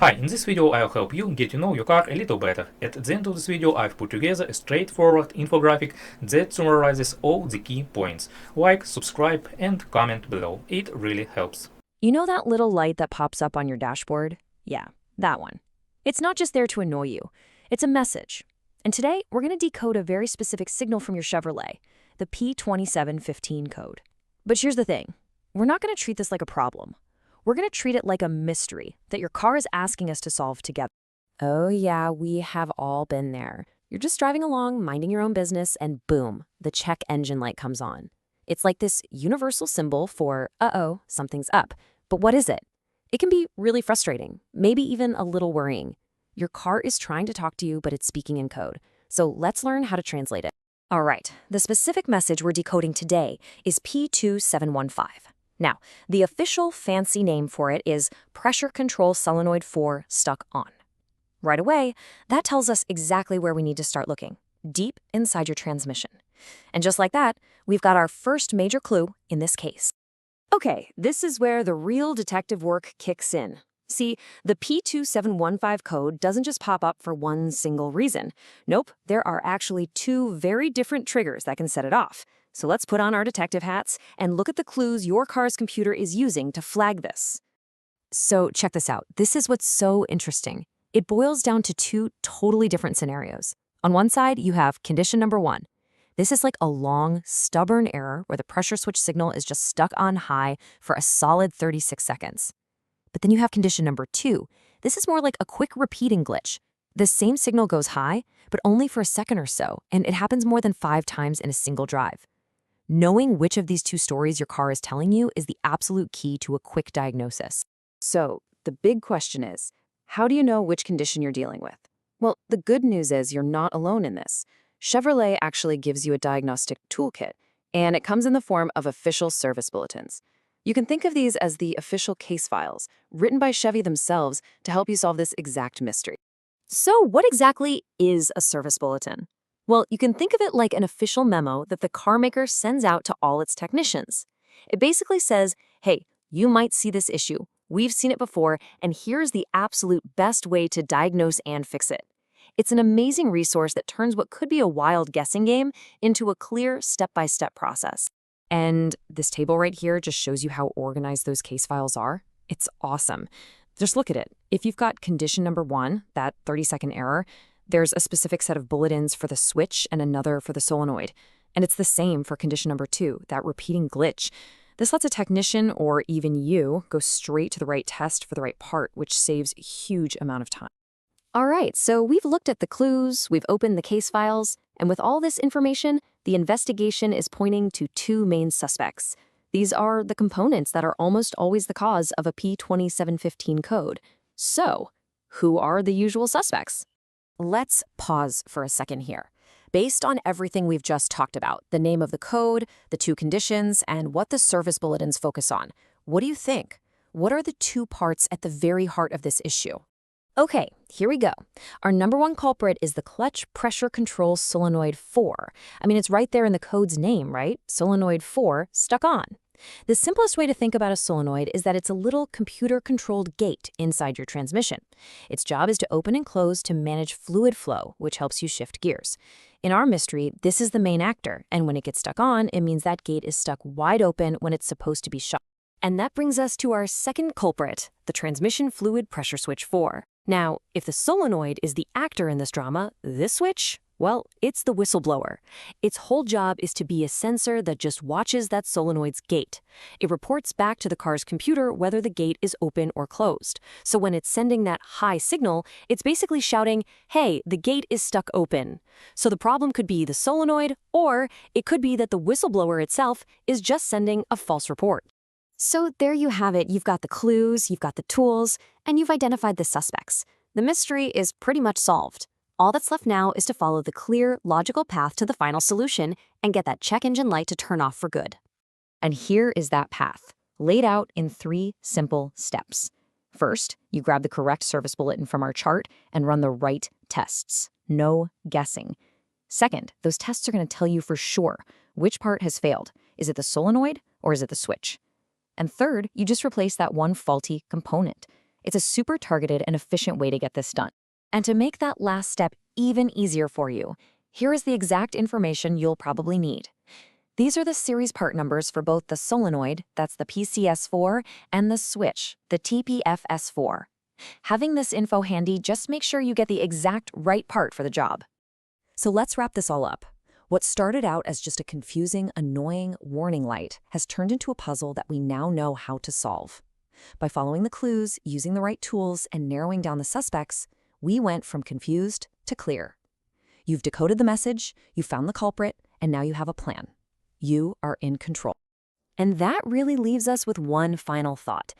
Hi, in this video I'll help you get to know your car a little better. At the end of this video I've put together a straightforward infographic that summarizes all the key points. Like, subscribe and comment below. It really helps. You know that little light that pops up on your dashboard? Yeah, that one. It's not just there to annoy you. It's a message. And today, we're going to decode a very specific signal from your Chevrolet, the P2715 code. But here's the thing. We're not going to treat this like a problem. We're going to treat it like a mystery that your car is asking us to solve together. Oh yeah, we have all been there. You're just driving along, minding your own business, and boom, the check engine light comes on. It's like this universal symbol for, uh-oh, something's up. But what is it? It can be really frustrating, maybe even a little worrying. Your car is trying to talk to you, but it's speaking in code. So let's learn how to translate it. All right, the specific message we're decoding today is P2715. Now, the official fancy name for it is Pressure Control Solenoid 4 Stuck On. Right away, that tells us exactly where we need to start looking, deep inside your transmission. And just like that, we've got our first major clue in this case. Okay, this is where the real detective work kicks in. See, the P2715 code doesn't just pop up for one single reason. Nope, there are actually two very different triggers that can set it off. So let's put on our detective hats and look at the clues your car's computer is using to flag this. So check this out. This is what's so interesting. It boils down to two totally different scenarios. On one side, you have condition number one. This is like a long, stubborn error where the pressure switch signal is just stuck on high for a solid 36 seconds. But then you have condition number two. This is more like a quick repeating glitch. The same signal goes high, but only for a second or so, and it happens more than 5 times in a single drive. Knowing which of these two stories your car is telling you is the absolute key to a quick diagnosis. So, the big question is, how do you know which condition you're dealing with? Well, the good news is you're not alone in this. Chevrolet actually gives you a diagnostic toolkit, and it comes in the form of official service bulletins. You can think of these as the official case files, written by Chevy themselves to help you solve this exact mystery. So, what exactly is a service bulletin? Well, you can think of it like an official memo that the car maker sends out to all its technicians. It basically says, hey, you might see this issue. We've seen it before, and here's the absolute best way to diagnose and fix it. It's an amazing resource that turns what could be a wild guessing game into a clear step-by-step process. And this table right here just shows you how organized those case files are. It's awesome. Just look at it. If you've got condition number one, that 30-second error, there's a specific set of bulletins for the switch and another for the solenoid. And it's the same for condition number two, that repeating glitch. This lets a technician, or even you, go straight to the right test for the right part, which saves a huge amount of time. All right, so we've looked at the clues, we've opened the case files, and with all this information, the investigation is pointing to two main suspects. These are the components that are almost always the cause of a P2715 code. So, who are the usual suspects? Let's pause for a second here. Based on everything we've just talked about, the name of the code, the two conditions, and what the service bulletins focus on, what do you think? What are the two parts at the very heart of this issue? Okay, here we go. Our number one culprit is the clutch pressure control solenoid 4. I mean, it's right there in the code's name, right? Solenoid 4 stuck on. The simplest way to think about a solenoid is that it's a little computer-controlled gate inside your transmission. Its job is to open and close to manage fluid flow, which helps you shift gears. In our mystery, this is the main actor, and when it gets stuck on, it means that gate is stuck wide open when it's supposed to be shut. And that brings us to our second culprit, the transmission fluid pressure switch 4. Now, if the solenoid is the actor in this drama, this switch, well, it's the whistleblower. Its whole job is to be a sensor that just watches that solenoid's gate. It reports back to the car's computer whether the gate is open or closed. So when it's sending that high signal, it's basically shouting, hey, the gate is stuck open. So the problem could be the solenoid, or it could be that the whistleblower itself is just sending a false report. So there you have it. You've got the clues, you've got the tools, and you've identified the suspects. The mystery is pretty much solved. All that's left now is to follow the clear, logical path to the final solution and get that check engine light to turn off for good. And here is that path, laid out in 3 simple steps. First, you grab the correct service bulletin from our chart and run the right tests. No guessing. Second, those tests are going to tell you for sure which part has failed. Is it the solenoid or is it the switch? And third, you just replace that one faulty component. It's a super targeted and efficient way to get this done. And to make that last step even easier for you, here is the exact information you'll probably need. These are the series part numbers for both the solenoid, that's the PCS4, and the switch, the TPFS4. Having this info handy just makes sure you get the exact right part for the job. So let's wrap this all up. What started out as just a confusing, annoying warning light has turned into a puzzle that we now know how to solve. By following the clues, using the right tools, and narrowing down the suspects, we went from confused to clear. You've decoded the message, you found the culprit, and now you have a plan. You are in control. And that really leaves us with one final thought.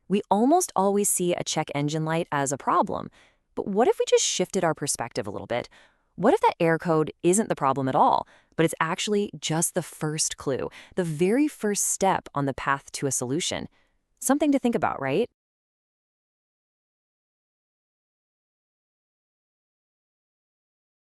We almost always see a check engine light as a problem, but what if we just shifted our perspective a little bit? What if that error code isn't the problem at all, but it's actually just the first clue, the very first step on the path to a solution? Something to think about, right?